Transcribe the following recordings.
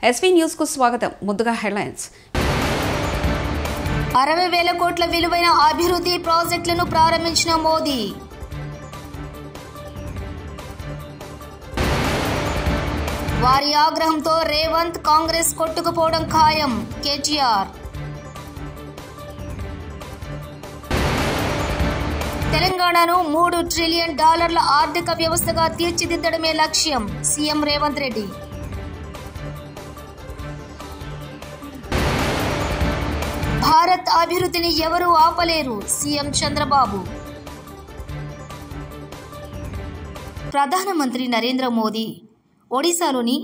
SV news కు స్వాగతం. ముందుగా హెడ్లైన్స్. 60,000 కోట్ల విలువైన అభివృద్ధి ప్రాజెక్టులను ప్రారంభించిన మోదీ. వారి ఆగ్రహంతో రేవంత్ కాంగ్రెస్ కొట్టుకుపోవడం ఖాయం. కేటీఆర్. తెలంగాణను $3 ట్రిలియన్ ఆర్థిక వ్యవస్థగా తీర్చిదిద్దడమే లక్ష్యం. సీఎం రేవంత్ రెడ్డి. భారత్ అభివృద్ధిని ఎవరూ ఆపలేరు. సీఎం చంద్రబాబు. ప్రధానమంత్రి నరేంద్ర మోదీ ఒడిశాలోని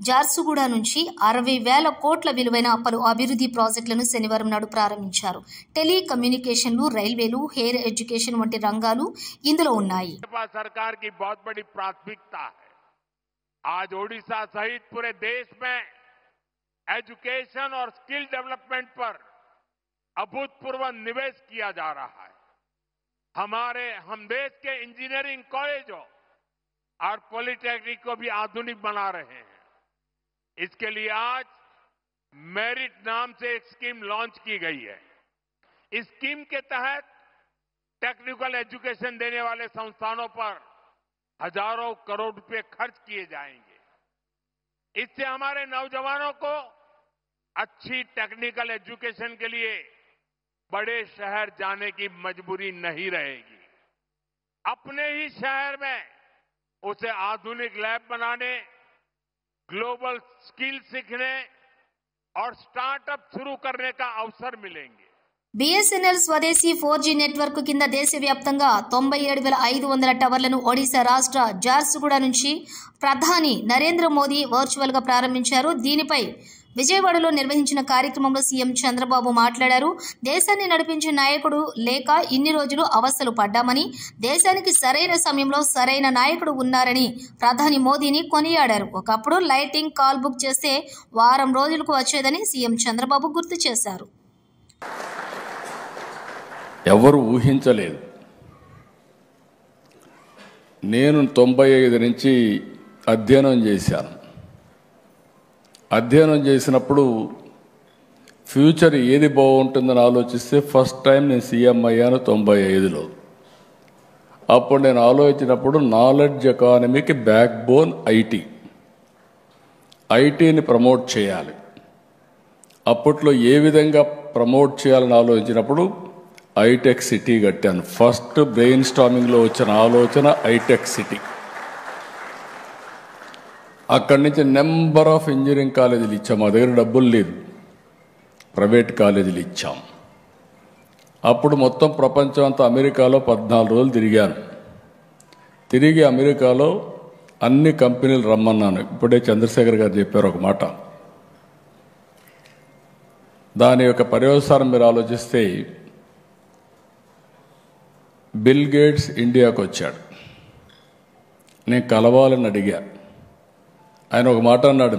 జార్సుగూడ నుంచి 60,000 కోట్ల విలువైన పలు అభివృద్ధి ప్రాజెక్టులను శనివారం నాడు ప్రారంభించారు. టెలికమ్యూనికేషన్లు, రైల్వేలు, హెయిర్ ఎడ్యుకేషన్ వంటి రంగాలు ఇందులో ఉన్నాయి. सरकार की बहुत बड़ी प्राथमिकता है. आज ओडिशा सहित पूरे देश में एजुकेशन और स्किल डेवलपमेंट पर अभूतपूर्व निवेश किया जा रहा है. हम देश के इंजीनियरिंग कॉलेजों और पॉलिटेक्निक को भी आधुनिक बना रहे हैं. इसके लिए आज मेरिट नाम से एक स्कीम लॉन्च की गई है. इस स्कीम के तहत टेक्निकल एजुकेशन देने वाले संस्थानों पर हजारों करोड़ रुपए खर्च किए जाएंगे. इससे हमारे नौजवानों को अच्छी टेक्निकल एजुकेशन के लिए बड़े शहर जाने की मजबूरी नहीं रहेगी. अपने ही शहर में उसे आधुनिक लैब बनाने, ग्लोबल स्किल सीखने और स्टार्टअप शुरू करने का अवसर मिलेंगे. BSNL స్వదేశీ 4G నెట్వర్క్ కింద దేశవ్యాప్తంగా 97,500 టవర్లను ఒడిశా రాష్ట్ర జార్సుగూడ నుంచి ప్రధాని నరేంద్ర మోదీ వర్చువల్ గా ప్రారంభించారు. దీనిపై విజయవాడలో నిర్వహించిన కార్యక్రమంలో సీఎం చంద్రబాబు మాట్లాడారు. దేశాన్ని నడిపించే నాయకుడు లేక ఇన్ని రోజులు అవస్థలు పడ్డామని, దేశానికి సరైన సమయంలో సరైన నాయకుడు ఉన్నారని ప్రధాని మోదీని కొనియాడారు. ఒకప్పుడు లైటింగ్ కాల్ బుక్ చేస్తే వారం రోజులకు వచ్చేదని సీఎం చంద్రబాబు గుర్తు చేశారు. ఎవరు ఊహించలేదు. నేను 95 నుంచి అధ్యయనం చేశాను. అధ్యయనం చేసినప్పుడు ఫ్యూచర్ ఏది బాగుంటుందని ఆలోచిస్తే ఫస్ట్ టైం నేను సీఎం అయ్యాను 95లో. అప్పుడు నేను ఆలోచించినప్పుడు నాలెడ్జ్ ఎకానమీకి బ్యాక్ బోన్ ఐటీని ప్రమోట్ చేయాలి. అప్పట్లో ఏ విధంగా ప్రమోట్ చేయాలని ఆలోచించినప్పుడు ఐటెక్ సిటీ కట్టాను. ఫస్ట్ బ్రెయిన్ స్టార్మింగ్లో వచ్చిన ఆలోచన ఐటెక్ సిటీ. అక్కడి నుంచి నెంబర్ ఆఫ్ ఇంజనీరింగ్ కాలేజీలు ఇచ్చాం. మా దగ్గర డబ్బులు లేదు, ప్రైవేట్ కాలేజీలు ఇచ్చాం. అప్పుడు మొత్తం ప్రపంచం అంతా అమెరికాలో 14 రోజులు తిరిగాను. తిరిగి అమెరికాలో అన్ని కంపెనీలు రమ్మన్నాను. ఇప్పుడే చంద్రశేఖర్ గారు చెప్పారు ఒక మాట. దాని యొక్క పర్యవసానం మీరు ఆలోచిస్తే బిల్ గేట్స్ ఇండియాకు వచ్చాడు. నేను కలవాలని అడిగా. ఆయన ఒక మాట అన్నాడు,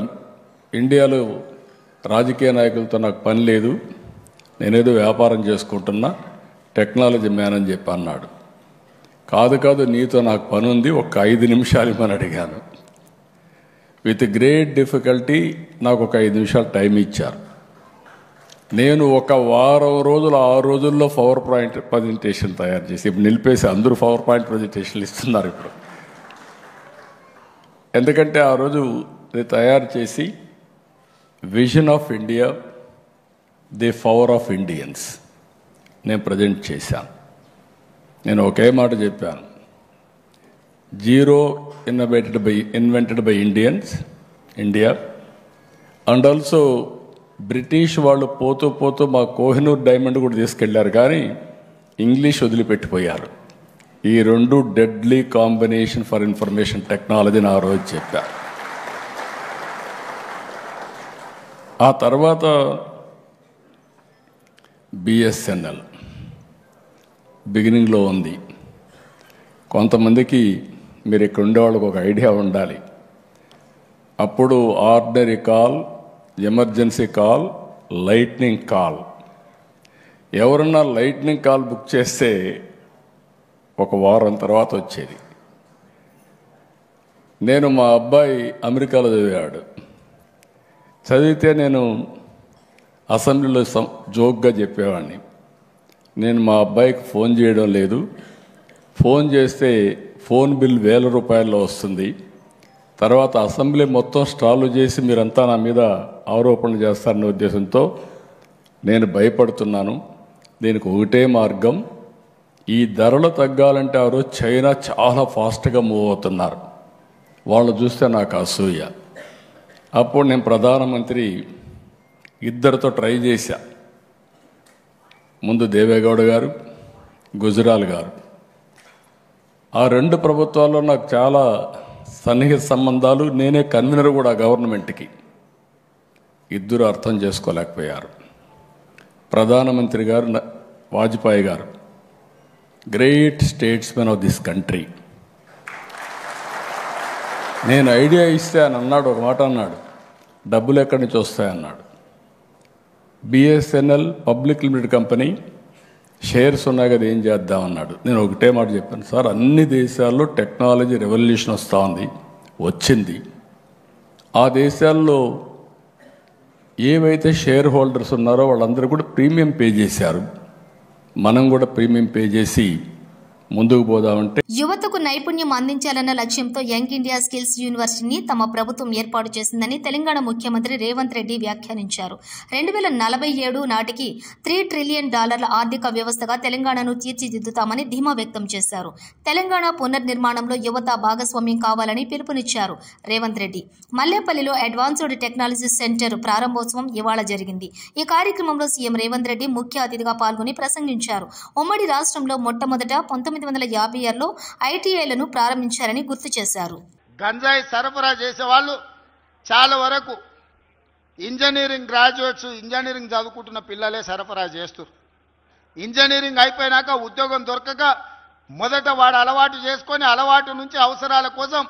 ఇండియాలో రాజకీయ నాయకులతో నాకు పని లేదు, నేనేదో వ్యాపారం చేసుకుంటున్నా, టెక్నాలజీ మ్యాన్ అని చెప్పి అన్నాడు. కాదు నీతో నాకు పని ఉంది, ఒక 5 నిమిషాలు ఇవ్వని అడిగాను. విత్ గ్రేట్ డిఫికల్టీ నాకు ఒక 5 నిమిషాలు టైం ఇచ్చారు. నేను ఒక వారం రోజులు 6 రోజుల్లో పవర్ పాయింట్ ప్రజెంటేషన్ తయారు చేసి, ఇప్పుడు నిలిపేసి అందరూ పవర్ పాయింట్ ప్రజెంటేషన్లు ఇస్తున్నారు ఇప్పుడు. ఎందుకంటే ఆ రోజు ఇది తయారు చేసి vision of India, the power of Indians నేను ప్రజెంట్ చేశాను. నేను ఒకే మాట చెప్పాను, zero invented by India and also British వాళ్ళు పోతూ మా కోహినూర్ డైమండ్ కూడా తీసుకెళ్లారు, కానీ ఇంగ్లీష్ వదిలిపెట్టిపోయారు. ఈ 2 డెడ్లీ కాంబినేషన్ ఫర్ ఇన్ఫర్మేషన్ టెక్నాలజీని ఆ రోజు చెప్పారు. ఆ తర్వాత BSNL బిగినింగ్లో ఉంది. కొంతమందికి మీరు ఇక్కడ ఉండేవాళ్ళకి ఒక ఐడియా ఉండాలి. అప్పుడు ordinary call, emergency call, lightning call. ఎవరన్నా లైట్నింగ్ కాల్ బుక్ చేస్తే ఒక వారం తర్వాత వచ్చేది. నేను మా అబ్బాయి అమెరికాలో చదివాడు. చదివితే నేను అసెంబ్లీలో జోక్గా చెప్పేవాడిని, నేను మా అబ్బాయికి ఫోన్ చేయడం లేదు, ఫోన్ చేస్తే ఫోన్ బిల్ 1000 రూపాయల్లో వస్తుంది, తర్వాత అసెంబ్లీ మొత్తం స్టాలు చేసి మీరంతా నా మీద ఆరోపణలు చేస్తారనే ఉద్దేశంతో నేను భయపడుతున్నాను. దీనికి ఒకటే మార్గం, ఈ ధరలు తగ్గాలంటే ఆ రోజు చైనా చాలా ఫాస్ట్గా మూవ్ అవుతున్నారు, వాళ్ళు చూస్తే నాకు అసూయ. అప్పుడు నేను ప్రధానమంత్రి ఇద్దరితో ట్రై చేశా, ముందు దేవేగౌడ గారు, గుజరాల్ గారు. ఆ 2 ప్రభుత్వాల్లో నాకు చాలా సన్నిహిత సంబంధాలు, నేనే కన్వీనర్ కూడా గవర్నమెంట్కి. ఇద్దరు అర్థం చేసుకోలేకపోయారు. ప్రధానమంత్రి గారు వాజ్పేయి గారు, great statesmen of this country. నేను ఐడియా ఇస్తే అని అన్నాడు, ఒక మాట అన్నాడు, డబ్బులు ఎక్కడి నుంచి వస్తాయన్నాడు. BSNL public limited company shares ఉన్నాయి కదా, ఏం చేద్దామన్నాడు. నేను ఒకటే మాట చెప్పాను, సార్ అన్ని దేశాల్లో టెక్నాలజీ రెవల్యూషన్ వస్తూ ఉంది, వచ్చింది. ఆ దేశాల్లో ఏవైతే షేర్ హోల్డర్స్ ఉన్నారో వాళ్ళందరూ కూడా ప్రీమియం పే చేశారు, మనం కూడా ప్రీమియం పే చేసి ముందుకు పోదామంటే. యువతకు నైపుణ్యం అందించాలన్న లక్ష్యంతో యంగ్ ఇండియా స్కిల్స్ యూనివర్సిటీని తమ ప్రభుత్వం ఏర్పాటు చేసిందని తెలంగాణ ముఖ్యమంత్రి రేవంత్ రెడ్డి వ్యాఖ్యానించారు. 2047 నాటికి $3 ట్రిలియన్ ఆర్థిక వ్యవస్థగా తెలంగాణను తీర్చిదిద్దుతామని ధీమా వ్యక్తం చేశారు. తెలంగాణ పునర్నిర్మాణంలో యువత భాగస్వామ్యం కావాలని పిలుపునిచ్చారు రేవంత్ రెడ్డి. మల్లేపల్లిలో అడ్వాన్స్డ్ టెక్నాలజీ సెంటర్ ప్రారంభోత్సవం ఇవాళ జరిగింది. ఈ కార్యక్రమంలో సీఎం రేవంత్ రెడ్డి ముఖ్య అతిథిగా పాల్గొని ప్రసంగించారు. ఉమ్మడి రాష్ట్రంలో మొట్టమొదట 1956లో ఐటీఐలను ప్రారంభించారని గుర్తు చేశారు. గంజాయి సరఫరా చేసే వాళ్ళు చాలా వరకు ఇంజనీరింగ్ గ్రాడ్యుయేట్స్, ఇంజనీరింగ్ చదువుకుంటున్న పిల్లలే సరఫరా చేస్తారు. ఇంజనీరింగ్ అయిపోయినాక ఉద్యోగం దొరకక మొదట వాడు అలవాటు చేసుకొని అలవాటు నుంచి అవసరాల కోసం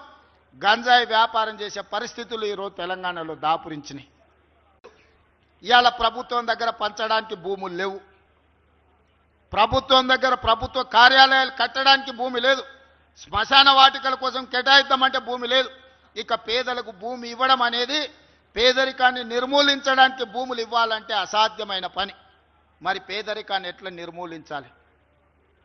గంజాయి వ్యాపారం చేసే పరిస్థితులు ఈరోజు తెలంగాణలో దాపురించినాయి. ఇవాళ ప్రభుత్వం దగ్గర పంచడానికి భూములు లేవు, ప్రభుత్వం దగ్గర ప్రభుత్వ కార్యాలయాలు కట్టడానికి భూమి లేదు, శ్మశాన వాటికల కోసం కేటాయిద్దామంటే భూమి లేదు. ఇక పేదలకు భూమి ఇవ్వడం అనేది, పేదరికాన్ని నిర్మూలించడానికి భూములు ఇవ్వాలంటే అసాధ్యమైన పని. మరి పేదరికాన్ని ఎట్లా నిర్మూలించాలి,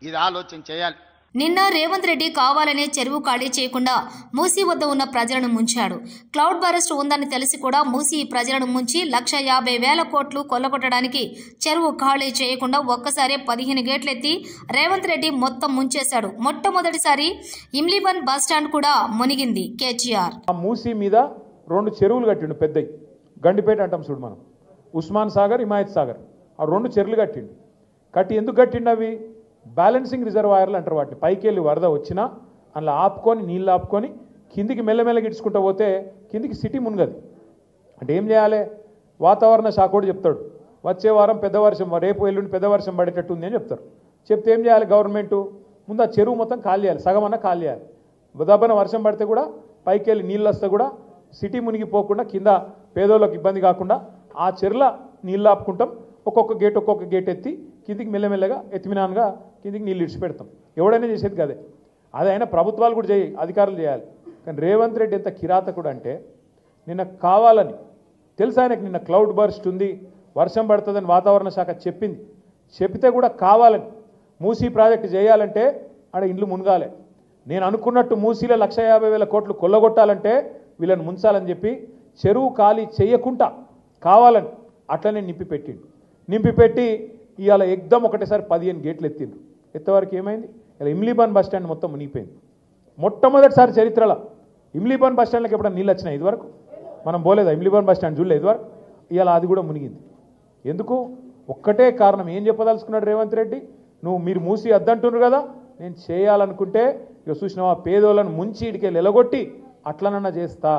ఇది ఆలోచన చేయాలి. నిన్న రేవంత్ రెడ్డి కావాలనే చెరువు ఖాళీ చేయకుండా మూసీ వద్ద ఉన్న ప్రజలను ముంచాడు. క్లౌడ్ బరస్ట్ ఉందని తెలిసి కూడా మూసీ ప్రజలను ముంచి 1,50,000 కోట్లు కొల్లగొట్టడానికి చెరువు ఖాళీ చేయకుండా ఒక్కసారి 15 గేట్లెత్తి రేవంత్ రెడ్డి మొత్తం ముంచేశాడు. మొట్టమొదటిసారి ఇమ్లీబన్ బస్టాండ్ కూడా మునిగింది కేటీఆర్. మూసీ మీద 2 చెరువులు కట్టిండు, పెద్దవి, గండిపేట అంటాం చూడు మనం, ఉస్మాన్ సాగర్, హిమాయత్ సాగర్, ఆ 2 చెరువులు కట్టిండు. కట్టి ఎందుకు కట్టిండు? అవి బ్యాలెన్సింగ్ రిజర్వాయర్లు అంటారు వాటిని. పైకి వెళ్ళి వరద వచ్చినా అందులో ఆపుకొని, నీళ్ళు ఆపుకొని కిందికి మెల్లమెల్లగా ఇడ్చుకుంటూ పోతే కిందికి సిటీ మునగదు. అంటే ఏం చేయాలి? వాతావరణ శాఖ కూడా చెప్తాడు, వచ్చే వారం పెద్ద వర్షం, రేపు ఎల్లుండి పెద్ద వర్షం పడేటట్టు ఉంది అని చెప్తారు. చెప్తే ఏం చేయాలి గవర్నమెంటు? ముందు ఆ చెరువు మొత్తం ఖాళీ చేయాలి, సగం అన్న ఖాళీ చేయాలి. దబ్బన వర్షం పడితే కూడా పైకి వెళ్ళి నీళ్ళు వస్తే కూడా సిటీ మునిగిపోకుండా, కింద పేదోళ్ళకి ఇబ్బంది కాకుండా ఆ చెరువుల నీళ్ళు ఆపుకుంటాం. ఒక్కొక్క గేట్ ఎత్తి కిందికి మెల్లమెల్లగా ఎత్తిమినాన్గా కిందికి నీళ్ళు ఇడిచిపెడతాం. ఎవడైనా చేసేది కదే. అది అయినా ప్రభుత్వాలు కూడా అధికారులు చేయాలి. కానీ రేవంత్ రెడ్డి ఎంత కిరాతకుడు అంటే, నిన్న కావాలని తెలుసు ఆయనకు, నిన్న క్లౌడ్ బర్స్ట్ ఉంది, వర్షం పడుతుందని వాతావరణ శాఖ చెప్పింది. చెప్తే కూడా కావాలని మూసీ ప్రాజెక్టు చేయాలంటే ఆడ ఇండ్లు మునగాలి. నేను అనుకున్నట్టు మూసీలో 1,50,000 కోట్లు కొల్లగొట్టాలంటే వీళ్ళని ముంచాలని చెప్పి చెరువు ఖాళీ చేయకుండా కావాలని అట్లనే నింపిపెట్టి ఇవాళ ఎగ్దం ఒకటేసారి 15 గేట్లు ఎత్తిండ్రు. ఎత్తవరకు ఏమైంది? ఇలా ఇమ్లీబన్ బస్ స్టాండ్ మొత్తం మునిగిపోయింది. మొట్టమొదటిసారి చరిత్రలో ఇమ్లీబన్ బస్ స్టాండ్లకు ఎప్పుడైనా నీళ్ళు వచ్చినాయి? ఇదివరకు మనం పోలేదా? ఇమ్లీబన్ బస్ స్టాండ్ చూడలేదు ఇదివరకు. ఇవాళ అది కూడా మునిగింది. ఎందుకు? ఒక్కటే కారణం. ఏం చెప్పదలుచుకున్నాడు రేవంత్ రెడ్డి? మీరు మూసి అద్దంటున్నారు కదా, నేను చేయాలనుకుంటే ఇక చూసినావా పేదోళ్ళను ముంచి ఇడికెళ్ళి ఎలగొట్టి అట్లనన్నా చేస్తా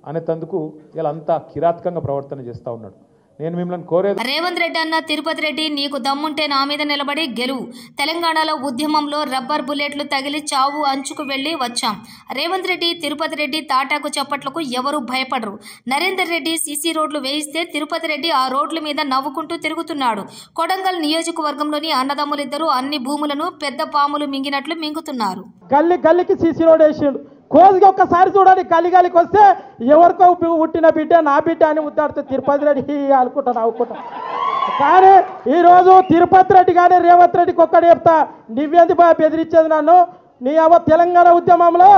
అనేందుకు ఇలా అంతా కిరాతకంగా ప్రవర్తన చేస్తూ ఉన్నాడు. నేను మిమ్మల్ని కోరేది, రేవంత్ రెడ్డి అన్న తిరుపతి రెడ్డి, నీకు దమ్ముంటే నా మీద నిలబడి గెలువు. తెలంగాణలో ఉద్యమంలో రబ్బర్ బుల్లెట్లు తగిలి చావు అంచుకు వెళ్లి వచ్చాం. రేవంత్ రెడ్డి, తిరుపతి రెడ్డి తాటాకు చప్పట్లకు ఎవరూ భయపడరు. నరేందర్ రెడ్డి సీసీ రోడ్లు వేయిస్తే తిరుపతి రెడ్డి ఆ రోడ్ల మీద నవ్వుకుంటూ తిరుగుతున్నాడు. కొడంగల్ నియోజకవర్గంలోని అన్నదమ్ములిద్దరూ అన్ని భూములను పెద్ద పాములు మింగినట్లు మింగుతున్నారు. గల్లికి సీసీ రోడ్ వేసిండు, కోసిగా ఒక్కసారి చూడండి, కలిగాలికి వస్తే ఎవరికో పుట్టిన బిడ్డ నా బిడ్డ అని ముద్దాడితే తిరుపతి రెడ్డి అనుకుంటాను నవ్వుకుంటా. కానీ ఈరోజు తిరుపతి రెడ్డి కానీ రేవంత్ రెడ్డికి ఒక్కటి చెప్తా, నువ్వేంది బాగా బెదిరించేది నన్ను? నీ తెలంగాణ ఉద్యమంలో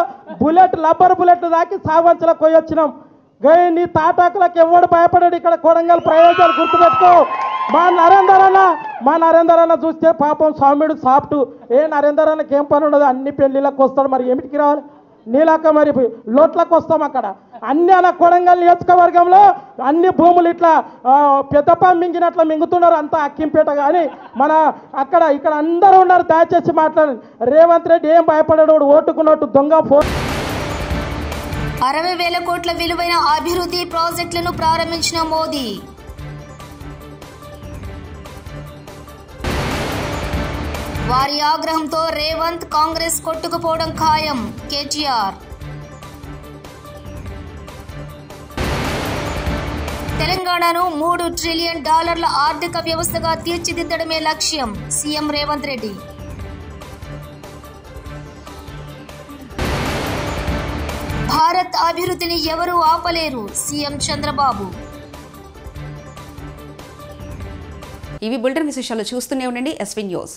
రబ్బర్ బుల్లెట్లు దాకి సావంచలకు పోయి వచ్చినాం. నీ తాటాకులకు ఎవడు భయపడాడు ఇక్కడ కొడంగల్ ప్రయోజనాలు గుర్తుపెట్టుకో. మా నరేందర్ అన్న చూస్తే పాపం స్వామిడు సాఫ్ట్. నరేందర్ అన్నకి ఏం పని ఉండదు, అన్ని పెళ్లిళ్ళకి వస్తాడు. మరి ఏమిటికి రావాలి? నీలాక మరి లోట్లకు వస్తాం. అక్కడ అన్ని అలా కొడంగల్ నియోజకవర్గంలో అన్ని భూములు ఇట్లా పెద్దపా మింగినట్లా మింగుతున్నారు, అంతా అక్కింపేట. కానీ మన ఇక్కడ అందరూ ఉన్నారు. దయచేసి మాట్లాడండి. రేవంత్ రెడ్డి ఏం భయపడాడు, ఓటుకున్నట్టు దొంగ ఫోన్. 60,000 కోట్ల విలువైన అభివృద్ధి ప్రాజెక్టులను ప్రారంభించిన మోదీ. వారి ఆగ్రహంతో రేవంత్ కాంగ్రెస్ కొట్టుకుపోవడం ఖాయం. కేటీఆర్. తెలంగాణను $3 ట్రిలియన్ ఆర్థిక వ్యవస్థగా తీర్చిదిద్దడమే లక్ష్యం. సీఎం రేవంత్ రెడ్డి. భారత్ అభివృద్ధిని ఎవరూ ఆపలేరు. సీఎం చంద్రబాబు. ఇవి బులెటిన్ విశేషాలు. చూస్తూనే ఉండండి ఎస్వీ న్యూస్.